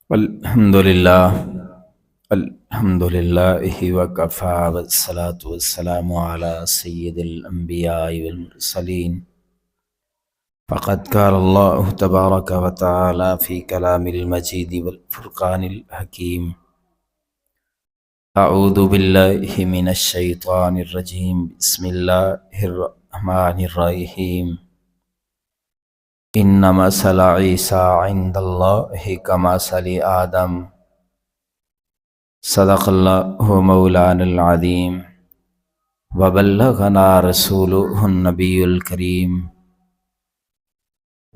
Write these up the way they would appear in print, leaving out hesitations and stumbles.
الحمد للہ وکفا والصلاة والسلام علی سید الانبیاء والمرسلین فقد قال اللہ تبارک وتعالی فی کلام المجید والفرقان الحکیم اعوذ باللہ من الشیطان الرجیم بسم اللہ الرحمن الرحیم ان مثل عیسیٰ عند اللہ کمثل آدم صدق اللہ مولانا العظیم وبلغنا رسولہ النبی الکریم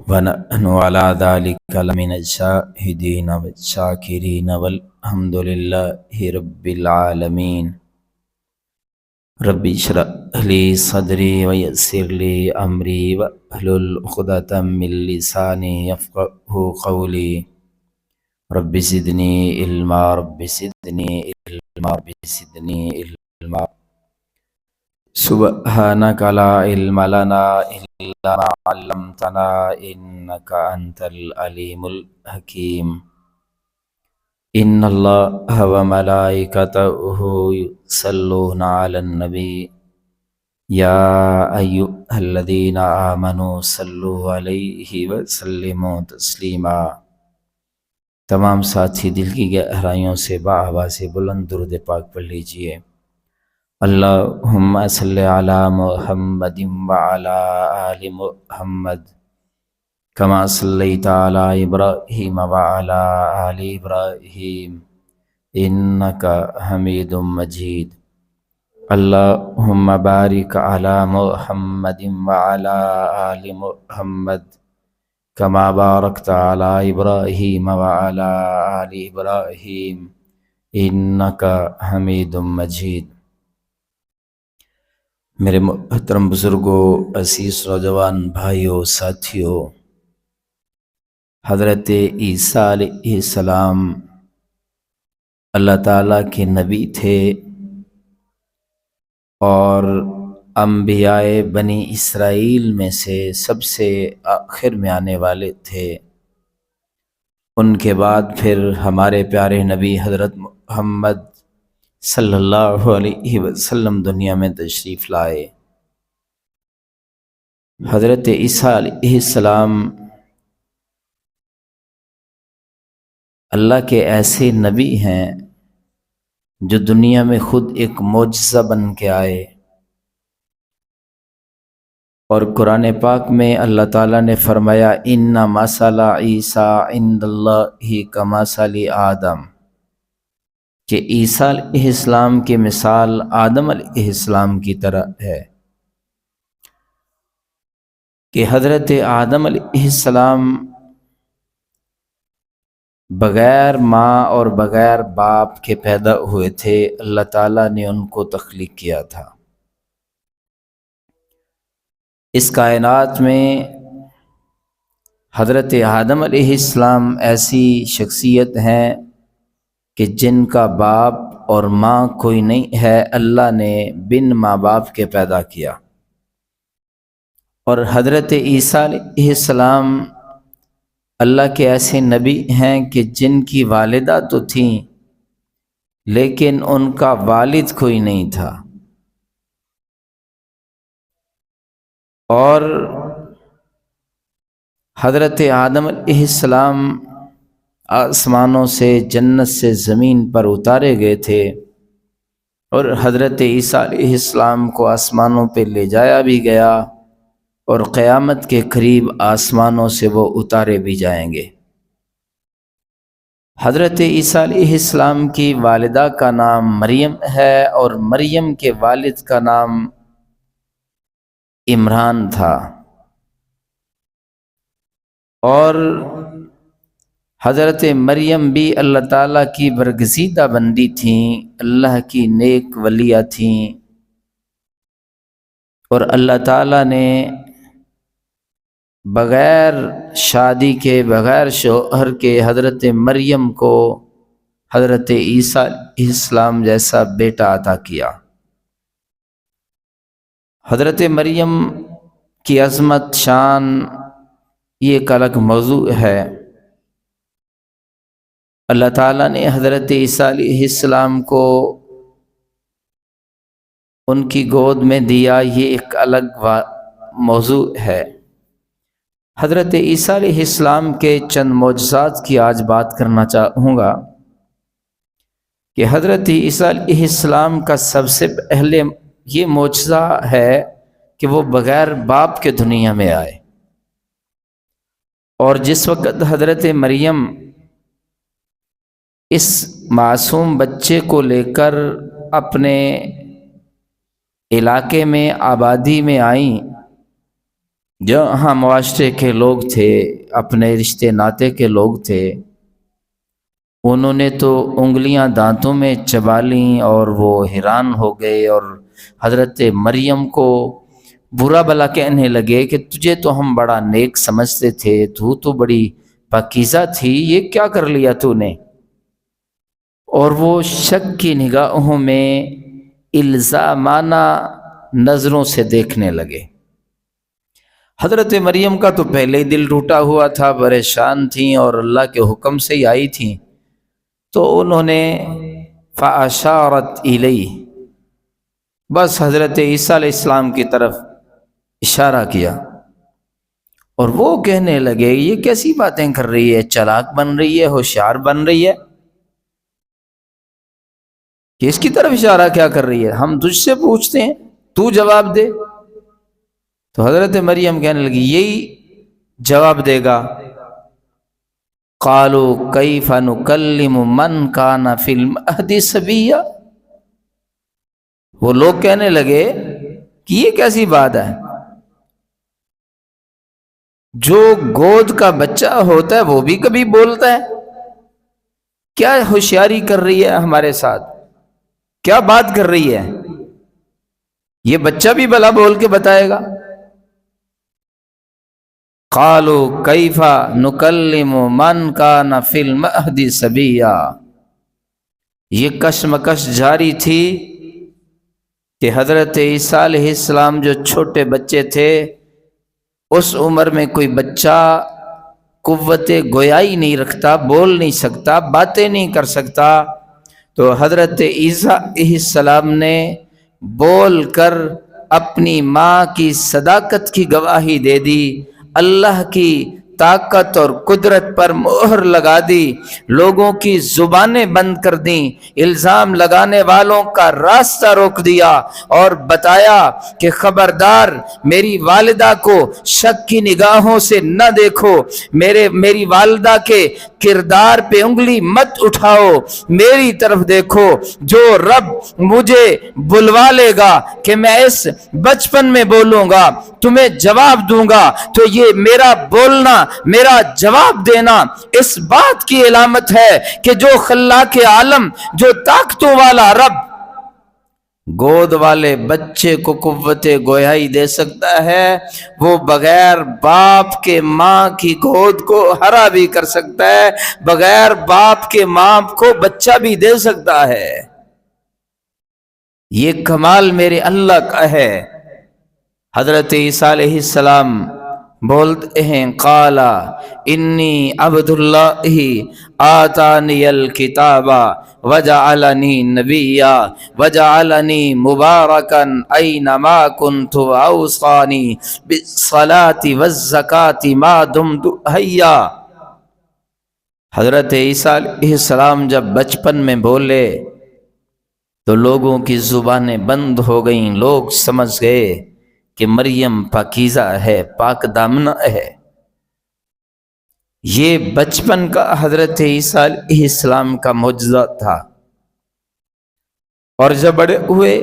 ونحن علی ذلک لمن الشاہدین والشاکرین والحمد للہ رب العالمین رب اشرح لی صدری ویسر لی امری واحلل عقدۃ من لسانی یفقہوا قولی رب زدنی علما رب زدنی علما رب زدنی علما سبحانک لا علم لنا الا ما علمتنا انک انت العلیم الحکیم ان اللہ وملائکتہ یصلون علی النبی یا ایھا الذین آمنوا صلوا علیہ وسلموا تسلیما۔ تمام ساتھی دل کی گہرائیوں سے بآواز بلند درود پاک پڑھ لیجئے۔ اللہم صلی علی محمد وعلی آل محمد کما صلیت علی ابراہیم وعلی آل ابراہیم انک حمید مجید۔ اللہم بارک علی محمد وعلی آل محمد کما بارکت علی ابراہیم وعلی آل ابراہیم انک حمید مجید۔ میرے محترم بزرگوں، عزیز نوجوان بھائیوں، ساتھیوں، حضرت عیسیٰ علیہ السلام اللہ تعالیٰ کے نبی تھے اور انبیاء بنی اسرائیل میں سے سب سے آخر میں آنے والے تھے۔ ان کے بعد پھر ہمارے پیارے نبی حضرت محمد صلی اللہ علیہ وسلم دنیا میں تشریف لائے۔ حضرت عیسیٰ علیہ السلام اللہ کے ایسے نبی ہیں جو دنیا میں خود ایک معجزہ بن کے آئے، اور قرآن پاک میں اللہ تعالیٰ نے فرمایا ان مثل عیسیٰ عند اللہ کمثل آدم، کہ عیسیٰ علیہ السلام کی مثال آدم علیہ السلام کی طرح ہے، کہ حضرت آدم علیہ السلام بغیر ماں اور بغیر باپ کے پیدا ہوئے تھے۔ اللہ تعالیٰ نے ان کو تخلیق کیا تھا۔ اس کائنات میں حضرت آدم علیہ السلام ایسی شخصیت ہیں کہ جن کا باپ اور ماں کوئی نہیں ہے، اللہ نے بن ماں باپ کے پیدا کیا۔ اور حضرت عیسیٰ علیہ السلام اللہ کے ایسے نبی ہیں کہ جن کی والدہ تو تھیں لیکن ان کا والد کوئی نہیں تھا، اور حضرت آدم علیہ السلام آسمانوں سے جنت سے زمین پر اتارے گئے تھے، اور حضرت عیسیٰ علیہ السلام کو آسمانوں پہ لے جایا بھی گیا، اور قیامت کے قریب آسمانوں سے وہ اتارے بھی جائیں گے۔ حضرت عیسیٰ علیہ السلام کی والدہ کا نام مریم ہے، اور مریم کے والد کا نام عمران تھا۔ اور حضرت مریم بھی اللہ تعالیٰ کی برگزیدہ بندی تھیں، اللہ کی نیک ولیہ تھیں، اور اللہ تعالیٰ نے بغیر شادی کے، بغیر شوہر کے حضرت مریم کو حضرت عیسیٰ علیہ السلام جیسا بیٹا عطا کیا۔ حضرت مریم کی عظمت، شان، یہ ایک الگ موضوع ہے۔ اللہ تعالیٰ نے حضرت عیسیٰ علیہ السلام کو ان کی گود میں دیا، یہ ایک الگ موضوع ہے۔ حضرت عیسیٰ علیہ السلام کے چند معجزات کی آج بات کرنا چاہوں گا کہ حضرت عیسیٰ علیہ السلام کا سب سے پہلے یہ معجزہ ہے کہ وہ بغیر باپ کے دنیا میں آئے، اور جس وقت حضرت مریم اس معصوم بچے کو لے کر اپنے علاقے میں، آبادی میں آئیں، جہاں معاشرے کے لوگ تھے، اپنے رشتے ناتے کے لوگ تھے، انہوں نے تو انگلیاں دانتوں میں چبا لیں اور وہ حیران ہو گئے، اور حضرت مریم کو برا بھلا کہنے لگے کہ تجھے تو ہم بڑا نیک سمجھتے تھے، تو بڑی پاکیزہ تھی، یہ کیا کر لیا تو نے؟ اور وہ شک کی نگاہوں میں الزامانہ نظروں سے دیکھنے لگے۔ حضرت مریم کا تو پہلے ہی دل ٹوٹا ہوا تھا، پریشان تھیں اور اللہ کے حکم سے ہی آئی تھیں، تو انہوں نے فَأَشَارَتْ إِلَيْهِ، بس حضرت عیسیٰ علیہ السلام کی طرف اشارہ کیا، اور وہ کہنے لگے یہ کیسی باتیں کر رہی ہے، چالاک بن رہی ہے، ہوشیار بن رہی ہے، کہ اس کی طرف اشارہ کیا کر رہی ہے، ہم تجھ سے پوچھتے ہیں، تو جواب دے۔ تو حضرت مریم کہنے لگی یہی جواب دے گا۔ قالوا کیف نکلم من کان فی المہد صبیا، وہ لوگ کہنے لگے کہ یہ کیسی بات ہے، جو گود کا بچہ ہوتا ہے وہ بھی کبھی بولتا ہے، کیا ہوشیاری کر رہی ہے ہمارے ساتھ، کیا بات کر رہی ہے، یہ بچہ بھی بھلا بول کے بتائے گا۔ قالوا کیف نکلم من کان فی المہد صبیا، یہ کشمکش جاری تھی کہ حضرت عیسیٰ علیہ السلام جو چھوٹے بچے تھے، اس عمر میں کوئی بچہ قوت گویائی نہیں رکھتا، بول نہیں سکتا، باتیں نہیں کر سکتا، تو حضرت عیسیٰ علیہ السلام نے بول کر اپنی ماں کی صداقت کی گواہی دے دی، اللہ کی طاقت اور قدرت پر مہر لگا دی، لوگوں کی زبانیں بند کر دیں، الزام لگانے والوں کا راستہ روک دیا، اور بتایا کہ خبردار میری والدہ کو شک کی نگاہوں سے نہ دیکھو، میری والدہ کے کردار پہ انگلی مت اٹھاؤ، میری طرف دیکھو، جو رب مجھے بلوا لے گا کہ میں اس بچپن میں بولوں گا، تمہیں جواب دوں گا، تو یہ میرا بولنا، میرا جواب دینا اس بات کی علامت ہے کہ جو خلاق عالم، جو طاقتوں والا رب گود والے بچے کو قوت گویائی دے سکتا ہے، وہ بغیر باپ کے ماں کی گود کو ہرا بھی کر سکتا ہے، بغیر باپ کے ماں کو بچہ بھی دے سکتا ہے۔ یہ کمال میرے اللہ کا ہے۔ حضرت عیسیٰ علیہ السلام بولتے ہیں قال انی عبد اللہ آتانی الکتاب وجعلنی نبیا وجعلنی مبارکا اینما کنت واوصانی بالصلاة والزکاة ما دمت حیا۔ حضرت عیسیٰ علیہ السلام جب بچپن میں بولے تو لوگوں کی زبانیں بند ہو گئیں، لوگ سمجھ گئے کہ مریم پاکیزہ ہے، پاک دامنہ ہے۔ یہ بچپن کا حضرت عیسیٰ علیہ السلام کا معجزہ تھا، اور جب بڑے ہوئے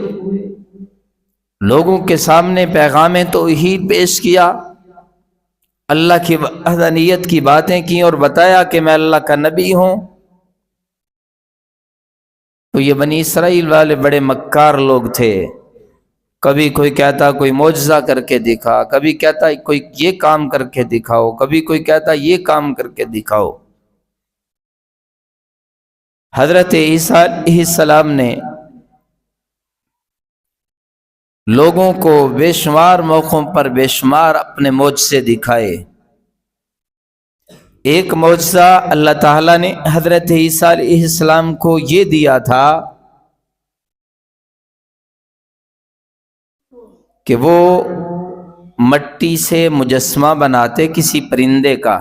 لوگوں کے سامنے پیغام توحید پیش کیا، اللہ کی وحدانیت کی باتیں کی اور بتایا کہ میں اللہ کا نبی ہوں، تو یہ بنی اسرائیل والے بڑے مکار لوگ تھے۔ کبھی کوئی کہتا کوئی معجزہ کر کے دکھا، کبھی کہتا کوئی یہ کام کر کے دکھاؤ، کبھی کوئی کہتا یہ کام کر کے دکھاؤ۔ حضرت عیسیٰ علیہ السلام نے لوگوں کو بے شمار موقعوں پر بے شمار اپنے معجزے دکھائے۔ ایک معجزہ اللہ تعالیٰ نے حضرت عیسیٰ علیہ السلام کو یہ دیا تھا کہ وہ مٹی سے مجسمہ بناتے کسی پرندے کا،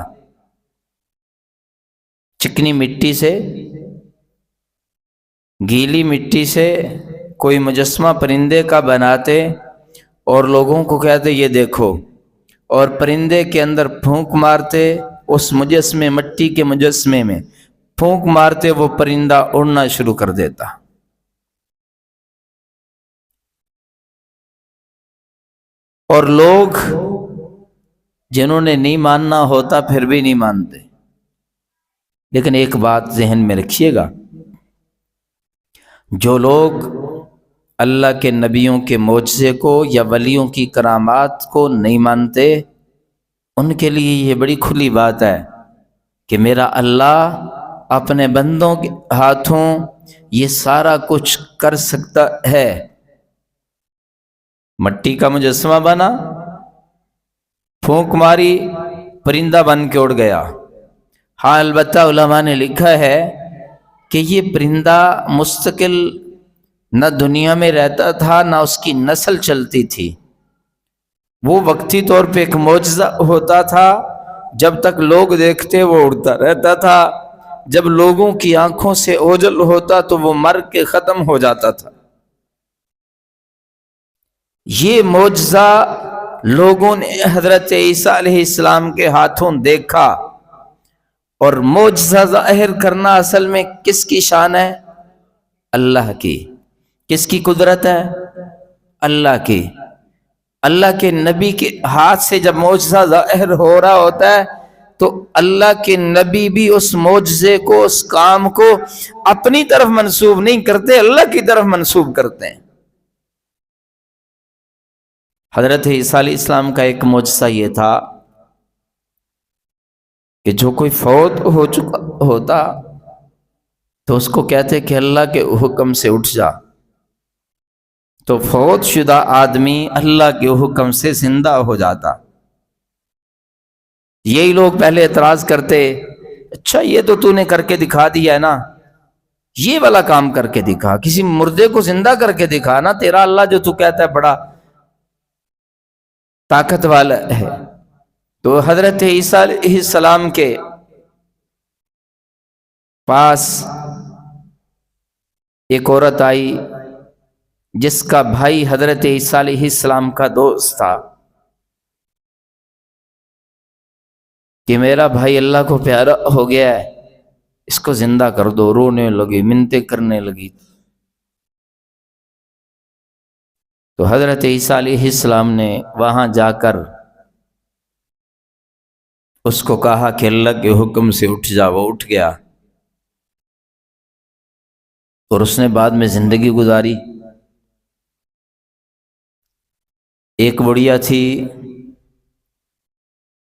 چکنی مٹی سے، گیلی مٹی سے کوئی مجسمہ پرندے کا بناتے اور لوگوں کو کہتے یہ دیکھو، اور پرندے کے اندر پھونک مارتے، اس مجسمے مٹی کے مجسمے میں پھونک مارتے، وہ پرندہ اڑنا شروع کر دیتا۔ اور لوگ جنہوں نے نہیں ماننا ہوتا پھر بھی نہیں مانتے۔ لیکن ایک بات ذہن میں رکھیے گا، جو لوگ اللہ کے نبیوں کے معجزے کو یا ولیوں کی کرامات کو نہیں مانتے، ان کے لیے یہ بڑی کھلی بات ہے کہ میرا اللہ اپنے بندوں کے ہاتھوں یہ سارا کچھ کر سکتا ہے۔ مٹی کا مجسمہ بنا، پھونک ماری، پرندہ بن کے اڑ گیا۔ ہاں البتہ علماء نے لکھا ہے کہ یہ پرندہ مستقل نہ دنیا میں رہتا تھا نہ اس کی نسل چلتی تھی، وہ وقتی طور پہ ایک معجزہ ہوتا تھا، جب تک لوگ دیکھتے وہ اڑتا رہتا تھا، جب لوگوں کی آنکھوں سے اوجھل ہوتا تو وہ مر کے ختم ہو جاتا تھا۔ یہ معجزہ لوگوں نے حضرت عیسیٰ علیہ السلام کے ہاتھوں دیکھا، اور معجزہ ظاہر کرنا اصل میں کس کی شان ہے؟ اللہ کی۔ کس کی قدرت ہے؟ اللہ کی۔ اللہ کے نبی کے ہاتھ سے جب معجزہ ظاہر ہو رہا ہوتا ہے تو اللہ کے نبی بھی اس معجزے کو، اس کام کو اپنی طرف منسوب نہیں کرتے، اللہ کی طرف منسوب کرتے ہیں۔ حضرت عیسیٰ علیہ السلام کا ایک معجزہ یہ تھا کہ جو کوئی فوت ہو چکا ہوتا تو اس کو کہتے کہ اللہ کے حکم سے اٹھ جا، تو فوت شدہ آدمی اللہ کے حکم سے زندہ ہو جاتا۔ یہی لوگ پہلے اعتراض کرتے، اچھا یہ تو تو نے کر کے دکھا دیا ہے نا، یہ والا کام کر کے دکھا، کسی مردے کو زندہ کر کے دکھا نا، تیرا اللہ جو تو کہتا ہے بڑا طاقت والا ہے۔ تو حضرت عیسیٰ علیہ السلام کے پاس ایک عورت آئی جس کا بھائی حضرت عیسیٰ علیہ السلام کا دوست تھا کہ میرا بھائی اللہ کو پیارا ہو گیا ہے، اس کو زندہ کر دو۔ رونے لگی، منتیں کرنے لگی۔ تو حضرت عیسیٰ علیہ السلام نے وہاں جا کر اس کو کہا کہ اللہ کے حکم سے اٹھ جا۔ وہ اٹھ گیا اور اس نے بعد میں زندگی گزاری۔ ایک بڑھیا تھی،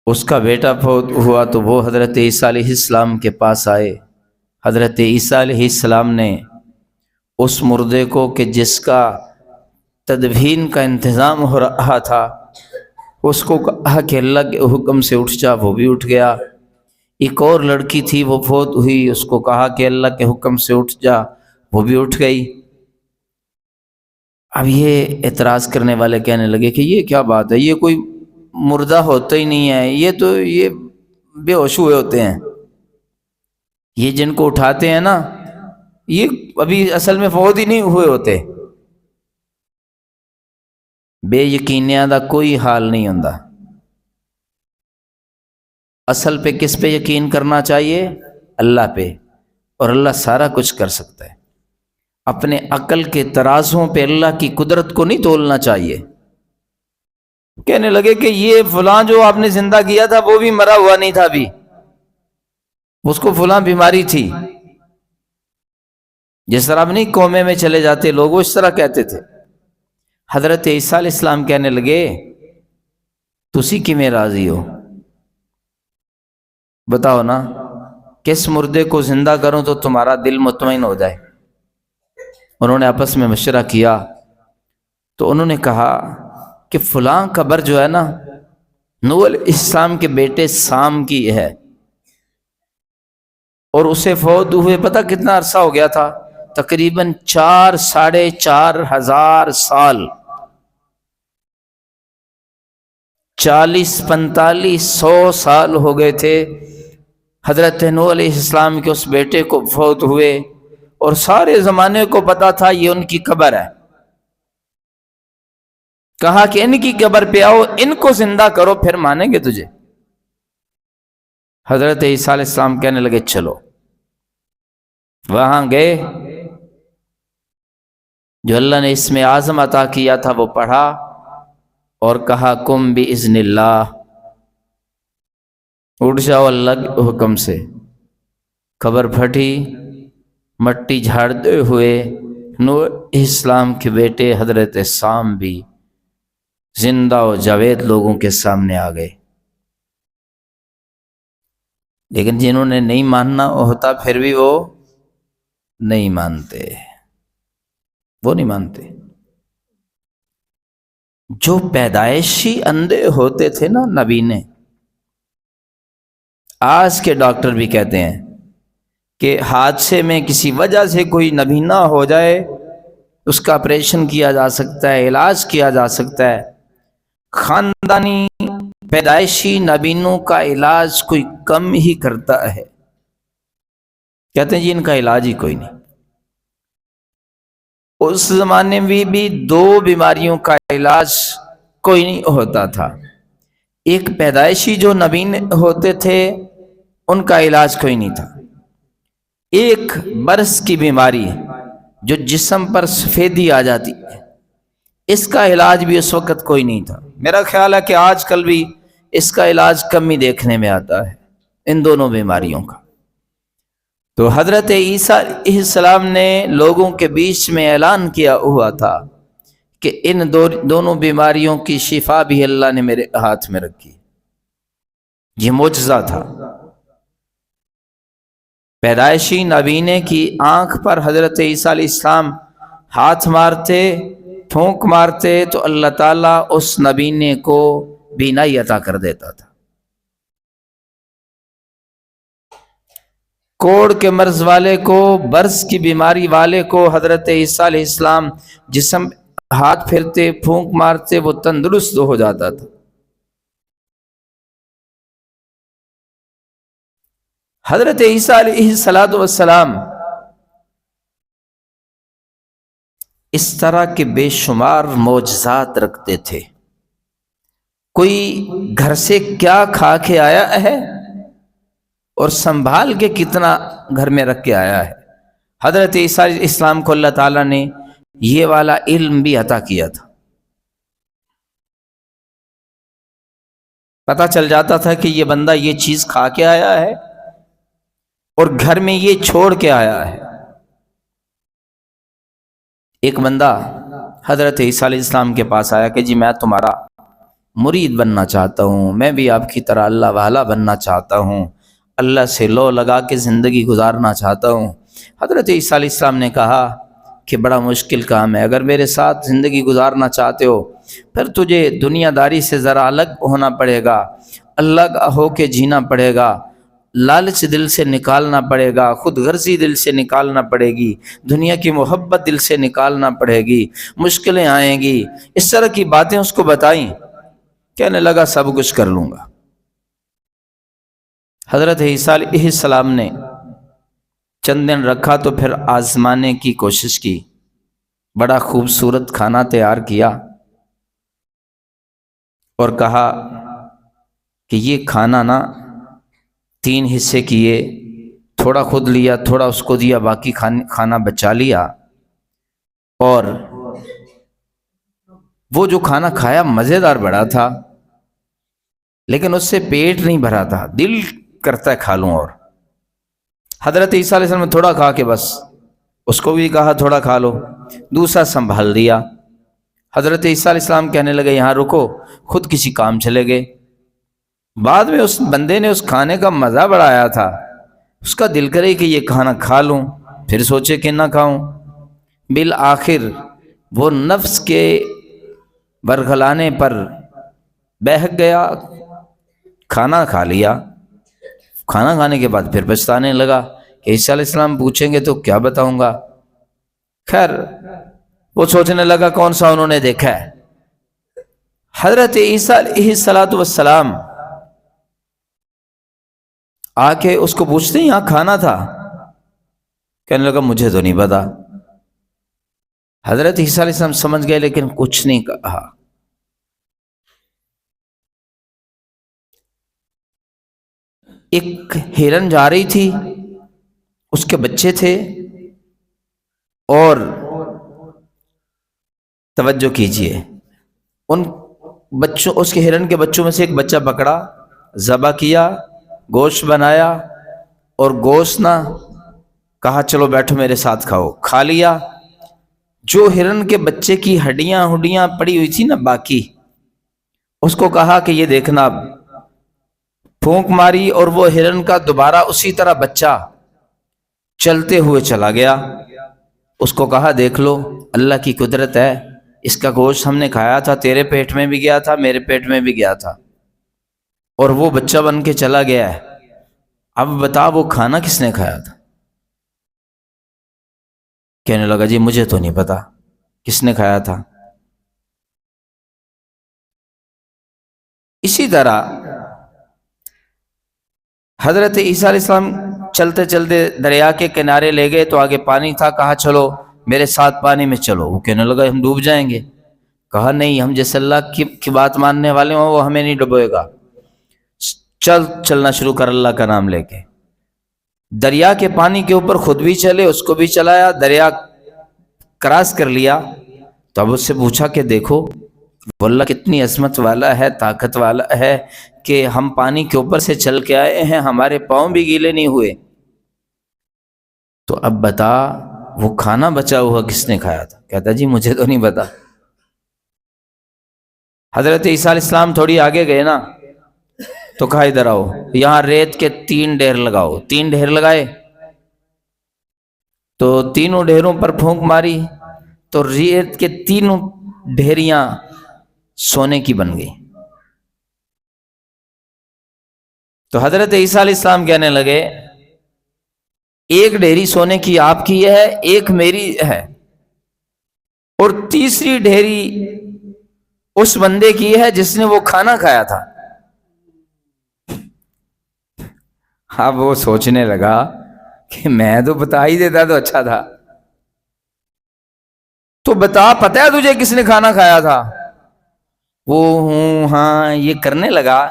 اس کا بیٹا فوت ہوا تو وہ حضرت عیسیٰ علیہ السلام کے پاس آئے۔ حضرت عیسیٰ علیہ السلام نے اس مردے کو کہ جس کا تدفین کا انتظام ہو رہا تھا، اس کو کہا کہ اللہ کے حکم سے اٹھ جا۔ وہ بھی اٹھ گیا۔ ایک اور لڑکی تھی، وہ فوت ہوئی، اس کو کہا کہ اللہ کے حکم سے اٹھ جا، وہ بھی اٹھ گئی۔ اب یہ اعتراض کرنے والے کہنے لگے کہ یہ کیا بات ہے، یہ کوئی مردہ ہوتا ہی نہیں ہے، یہ تو یہ بے ہوش ہوئے ہوتے ہیں، یہ جن کو اٹھاتے ہیں نا یہ ابھی اصل میں فوت ہی نہیں ہوئے ہوتے۔ بے یقینیاں دا کوئی حال نہیں ہوندا۔ اصل پہ کس پہ یقین کرنا چاہیے؟ اللہ پہ، اور اللہ سارا کچھ کر سکتا ہے۔ اپنے عقل کے ترازوں پہ اللہ کی قدرت کو نہیں تولنا چاہیے۔ کہنے لگے کہ یہ فلاں جو آپ نے زندہ کیا تھا وہ بھی مرا ہوا نہیں تھا ابھی، اس کو فلاں بیماری تھی. جس طرح اپنی قومے میں چلے جاتے لوگ وہ اس طرح کہتے تھے. حضرت عیسیٰ علیہ السلام کہنے لگے تسی کیویں راضی ہو؟ بتاؤ نا، کس مردے کو زندہ کروں تو تمہارا دل مطمئن ہو جائے؟ انہوں نے آپس میں مشورہ کیا تو انہوں نے کہا کہ فلاں قبر جو ہے نا نوح علیہ السلام کے بیٹے سام کی ہے، اور اسے فوت ہوئے پتہ کتنا عرصہ ہو گیا تھا؟ تقریباً 4,500 سال، 40-45 سال ہو گئے تھے حضرت نوح علیہ السلام کے اس بیٹے کو فوت ہوئے، اور سارے زمانے کو پتا تھا یہ ان کی قبر ہے. کہا کہ ان کی قبر پہ آؤ، ان کو زندہ کرو پھر مانیں گے تجھے. حضرت عیسیٰ علیہ السلام کہنے لگے چلو. وہاں گئے، جو اللہ نے اسم اعظم عطا کیا تھا وہ پڑھا اور کہا کم باذن اللہ، اٹھ جاؤ اللہ کے حکم سے. قبر پھٹی، مٹی جھاڑتے ہوئے نوح علیہ السلام کے بیٹے حضرت سام بھی زندہ و جاوید لوگوں کے سامنے آ گئے. لیکن جنہوں نے نہیں ماننا ہوتا پھر بھی وہ نہیں مانتے، وہ نہیں مانتے. جو پیدائشی اندھے ہوتے تھے نا نبینے، آج کے ڈاکٹر بھی کہتے ہیں کہ حادثے میں کسی وجہ سے کوئی نبینا ہو جائے اس کا آپریشن کیا جا سکتا ہے، علاج کیا جا سکتا ہے. خاندانی پیدائشی نبینوں کا علاج کوئی کم ہی کرتا ہے. کہتے ہیں جی ان کا علاج ہی کوئی نہیں. اس زمانے میں بھی 2 بیماریوں کا علاج کوئی نہیں ہوتا تھا. ایک پیدائشی جو نبین ہوتے تھے ان کا علاج کوئی نہیں تھا. ایک برس کی بیماری جو جسم پر سفیدی آ جاتی ہے، اس کا علاج بھی اس وقت کوئی نہیں تھا. میرا خیال ہے کہ آج کل بھی اس کا علاج کم ہی دیکھنے میں آتا ہے ان دونوں بیماریوں کا. تو حضرت عیسیٰ علیہ السلام نے لوگوں کے بیچ میں اعلان کیا ہوا تھا کہ ان دونوں بیماریوں کی شفا بھی اللہ نے میرے ہاتھ میں رکھی. یہ معجزہ تھا. پیدائشی نبینے کی آنکھ پر حضرت عیسیٰ علیہ السلام ہاتھ مارتے، پھونک مارتے تو اللہ تعالیٰ اس نبینے کو بینائی عطا کر دیتا تھا. کوڑ کے مرض والے کو، برس کی بیماری والے کو حضرت عیسیٰ علیہ السلام جسم ہاتھ پھرتے، پھونک مارتے، وہ تندرست ہو جاتا تھا. حضرت عیسیٰ علیہ السلام اس طرح کے بے شمار معجزات رکھتے تھے. کوئی گھر سے کیا کھا کے آیا ہے اور سنبھال کے کتنا گھر میں رکھ کے آیا ہے. حضرت عیسیٰ علیہ السلام کو اللہ تعالیٰ نے یہ والا علم بھی عطا کیا تھا. پتہ چل جاتا تھا کہ یہ بندہ یہ چیز کھا کے آیا ہے اور گھر میں یہ چھوڑ کے آیا ہے. ایک بندہ حضرت عیسیٰ علیہ السلام کے پاس آیا کہ جی میں تمہارا مرید بننا چاہتا ہوں، میں بھی آپ کی طرح اللہ والا بننا چاہتا ہوں، اللہ سے لو لگا کے زندگی گزارنا چاہتا ہوں. حضرت عیسیٰ علیہ السلام نے کہا کہ بڑا مشکل کام ہے. اگر میرے ساتھ زندگی گزارنا چاہتے ہو پھر تجھے دنیا داری سے ذرا الگ ہونا پڑے گا، الگ ہو کے جینا پڑے گا، لالچ دل سے نکالنا پڑے گا، خود غرضی دل سے نکالنا پڑے گی، دنیا کی محبت دل سے نکالنا پڑے گی، مشکلیں آئیں گی. اس طرح کی باتیں اس کو بتائیں. کہنے لگا سب کچھ کر لوں گا. حضرت عیسیٰ علیہ السلام نے چند دن رکھا تو پھر آزمانے کی کوشش کی. بڑا خوبصورت کھانا تیار کیا اور کہا کہ یہ کھانا نا 3 حصے کیے، تھوڑا خود لیا، تھوڑا اس کو دیا، باقی کھانا بچا لیا. اور وہ جو کھانا کھایا مزیدار بڑا تھا، لیکن اس سے پیٹ نہیں بھرا تھا، دل کرتا ہے کھا لوں اور۔ حضرت عیسیٰ علیہ السلام نے تھوڑا کھا کے بس اس کو بھی کہا تھوڑا کھا لو، دوسرا سنبھال دیا۔ حضرت عیسیٰ علیہ السلام کہنے لگے یہاں رکو، خود کسی کام چلے گئے۔ بعد میں اس بندے نے اس کھانے کا مزہ بڑھایا تھا، اس کا دل کرے کہ یہ کھانا کھا لوں، پھر سوچے کہ نہ کھاؤں۔ بالآخر وہ نفس کے برگلانے پر بہک گیا، کھانا کھا لیا۔ کھانا کھانے کے بعد پھر پچھتانے لگا کہ عیسیٰ علیہ السلام پوچھیں گے تو کیا بتاؤں گا۔ خیر وہ سوچنے لگا کون سا انہوں نے دیکھا ہے۔ حضرت عیسیٰ علیہ السلام آ کے اس کو پوچھتے ہیں یہاں کھانا تھا؟ کہنے لگا مجھے تو نہیں پتا۔ حضرت عیسیٰ علیہ السلام سمجھ گئے لیکن کچھ نہیں کہا۔ ایک ہرن جا رہی تھی، اس کے بچے تھے، اور توجہ کیجئے ان بچوں، اس کے ہرن کے بچوں میں سے ایک بچہ پکڑا، ذبح کیا، گوشت بنایا، اور گوشت نہ کہا چلو بیٹھو میرے ساتھ کھاؤ، کھا لیا۔ جو ہرن کے بچے کی ہڈیاں پڑی ہوئی تھی نا باقی، اس کو کہا کہ یہ دیکھنا، اب پھونک ماری اور وہ ہرن کا دوبارہ اسی طرح بچہ چلتے ہوئے چلا گیا۔ اس کو کہا دیکھ لو اللہ کی قدرت ہے، اس کا گوشت ہم نے کھایا تھا، تیرے پیٹ میں بھی گیا تھا، میرے پیٹ میں بھی گیا تھا، اور وہ بچہ بن کے چلا گیا ہے۔ اب بتا وہ کھانا کس نے کھایا تھا؟ کہنے لگا جی مجھے تو نہیں پتا کس نے کھایا تھا۔ اسی طرح حضرت عیسیٰ علیہ السلام چلتے چلتے دریا کے کنارے لے گئے تو آگے پانی تھا، کہا چلو میرے ساتھ پانی میں چلو۔ وہ کہنے لگا ہم ڈوب جائیں گے۔ کہا نہیں، ہم جیسے اللہ کی بات ماننے والے ہوں وہ ہمیں نہیں ڈبوئے گا، چلنا شروع کر اللہ کا نام لے کے۔ دریا کے پانی کے اوپر خود بھی چلے، اس کو بھی چلایا، دریا کراس کر لیا۔ تو اب اس سے پوچھا کہ دیکھو وہ اللہ کتنی عظمت والا ہے، طاقت والا ہے کہ ہم پانی کے اوپر سے چل کے آئے ہیں، ہمارے پاؤں بھی گیلے نہیں ہوئے۔ تو اب بتا وہ کھانا بچا ہوا کس نے کھایا تھا؟ کہتا جی مجھے تو نہیں پتا۔ حضرت عیسیٰ علیہ السلام تھوڑی آگے گئے نا، تو کہا ادھر آؤ، یہاں ریت کے 3 ڈھیر لگاؤ۔ 3 ڈھیر لگائے تو تینوں ڈھیروں پر پھونک ماری تو ریت کے 3 ڈھیریاں سونے کی بن گئی۔ تو حضرت عیسیٰ علیہ السلام کہنے لگے ایک ڈھیری سونے کی آپ کی ہے، ایک میری ہے، اور تیسری ڈھیری اس بندے کی ہے جس نے وہ کھانا کھایا تھا۔ اب وہ سوچنے لگا کہ میں تو بتا ہی دیتا تو اچھا تھا۔ تو بتا پتہ ہے تجھے کس نے کھانا کھایا تھا؟ وہ ہوں ہاں یہ کرنے لگا۔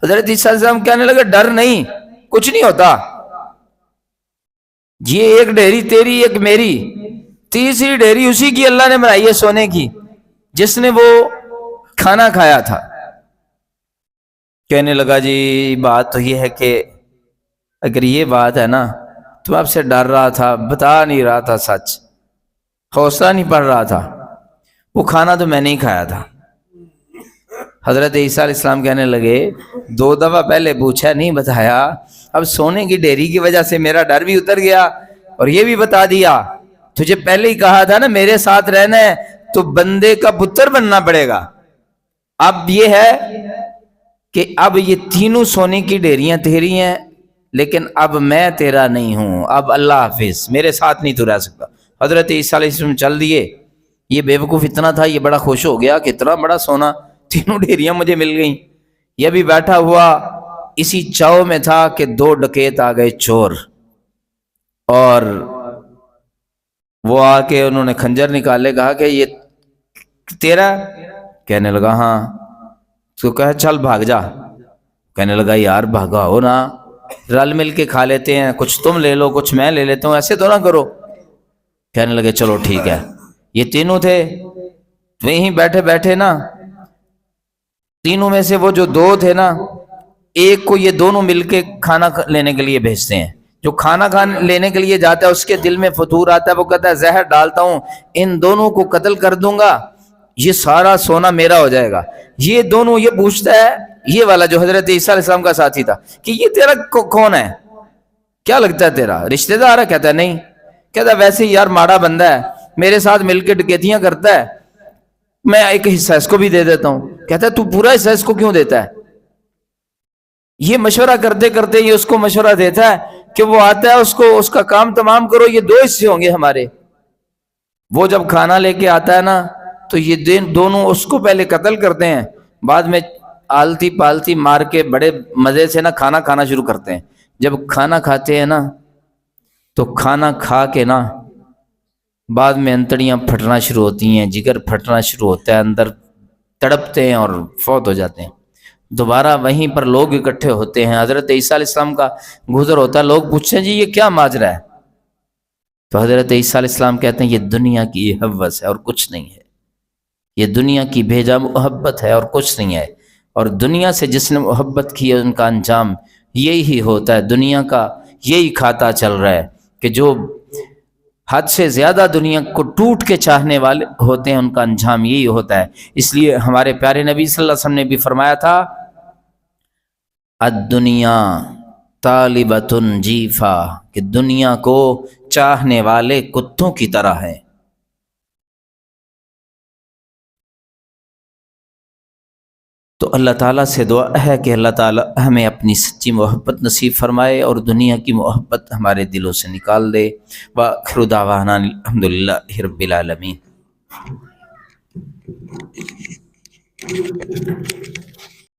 حضرت عیسیٰ علیہ السلام کہنے لگے ڈر نہیں، کچھ نہیں ہوتا، یہ ایک ڈھیری تیری ایک میری، تیسری ڈھیری اسی کی اللہ نے بنائی ہے سونے کی جس نے وہ کھانا کھایا تھا۔ کہنے لگا جی بات تو یہ ہے کہ اگر یہ بات ہے نا تو میں آپ سے ڈر رہا تھا، بتا نہیں رہا تھا، سچ حوصلہ نہیں پڑ رہا تھا، وہ کھانا تو میں نہیں کھایا تھا۔ حضرت عیسیٰ علیہ السلام کہنے لگے 2 دفعہ پہلے پوچھا نہیں بتایا، اب سونے کی ڈھیری کی وجہ سے میرا ڈر بھی اتر گیا اور یہ بھی بتا دیا۔ تجھے پہلے ہی کہا تھا نا میرے ساتھ رہنا ہے تو بندے کا پتر بننا پڑے گا۔ اب یہ ہے کہ اب یہ تینوں سونے کی ڈھیریاں تیری ہیں، لیکن اب میں تیرا نہیں ہوں، اب اللہ حافظ، میرے ساتھ نہیں تو رہ سکتا۔ حضرت عیسیٰ علیہ السلام چل دیے۔ یہ بیوقوف اتنا تھا، یہ بڑا خوش ہو گیا کہ اتنا بڑا سونا، تینوں ڈھیریاں مجھے مل گئیں۔ یہ بھی بیٹھا ہوا اسی چاؤ میں تھا کہ 2 ڈکیت آ گئے چور، اور وہ آ کے انہوں نے خنجر نکالے، کہا کہ یہ تیرا؟ کہنے لگا ہاں۔ تو کہا چل بھاگ جا۔ کہنے لگا یار بھاگا ہو نا، رل مل کے کھا لیتے ہیں، کچھ تم لے لو کچھ میں لے لیتا ہوں، ایسے تو نہ کرو۔ کہنے لگے چلو ٹھیک ہے۔ یہ تینوں تھے، وہیں بیٹھے بیٹھے نا تینوں میں سے وہ جو دو تھے نا، ایک کو یہ دونوں مل کے کھانا لینے کے لیے بھیجتے ہیں. جو کھانا لینے کے لیے جاتا ہے اس کے دل میں فطور آتا ہے، وہ کہتا ہے زہر ڈالتا ہوں، ان دونوں کو قتل کر دوں گا، یہ سارا سونا میرا ہو جائے گا. یہ دونوں یہ پوچھتا ہے، یہ والا جو حضرت عیسیٰ علیہ السلام کا ساتھی تھا، کہ یہ تیرا کون ہے، کیا لگتا ہے تیرا رشتہ دار ہے؟ کہتا ہے نہیں. کہتا ہے ویسے یار ماڑا بندہ ہے، میرے ساتھ مل کے ڈکیتیاں کرتا ہے، میں ایک حصہ اس کو بھی دے دیتا ہوں. کہتا ہے تو پورا حصہ اس کو کیوں دیتا ہے؟ یہ مشورہ کرتے کرتے یہ اس کو مشورہ دیتا ہے کہ وہ آتا ہے، اس کا کام تمام کرو، یہ دو حصے ہوں گے ہمارے. وہ جب کھانا لے کے آتا ہے نا تو یہ دونوں اس کو پہلے قتل کرتے ہیں، بعد میں آلتی پالتی مار کے بڑے مزے سے نا کھانا کھانا شروع کرتے ہیں. جب کھانا کھاتے ہیں نا تو کھانا کھا کے نا بعد میں انتڑیاں پھٹنا شروع ہوتی ہیں، جگر پھٹنا شروع ہوتا ہے، اندر تڑپتے ہیں اور فوت ہو جاتے ہیں. دوبارہ وہیں پر لوگ اکٹھے ہوتے ہیں، حضرت عیسیٰ علیہ السلام کا گزر ہوتا ہے، لوگ پوچھتے ہیں جی یہ کیا ماجرا ہے؟ تو حضرت عیسیٰ علیہ السلام کہتے ہیں یہ دنیا کی ہوس ہے اور کچھ نہیں ہے، یہ دنیا کی بھیجا محبت ہے اور کچھ نہیں ہے. اور دنیا سے جس نے محبت کی ہے ان کا انجام یہی ہوتا ہے. دنیا کا یہی کھاتا چل رہا ہے کہ جو حد سے زیادہ دنیا کو ٹوٹ کے چاہنے والے ہوتے ہیں ان کا انجام یہی ہوتا ہے. اس لیے ہمارے پیارے نبی صلی اللہ علیہ وسلم نے بھی فرمایا تھا الدنیا طالبۃ جیفا، کہ دنیا کو چاہنے والے کتوں کی طرح ہیں. تو اللہ تعالیٰ سے دعا ہے کہ اللہ تعالیٰ ہمیں اپنی سچی محبت نصیب فرمائے اور دنیا کی محبت ہمارے دلوں سے نکال دے. وآخر دعوانا الحمدللہ رب العالمین.